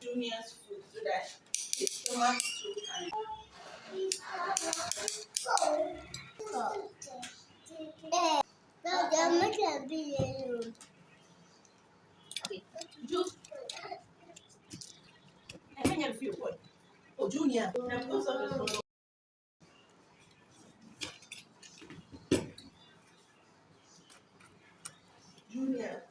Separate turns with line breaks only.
Junior's food so that his stomach too can. Ju- I can't feel what. Oh, Junior. The post office. Junior.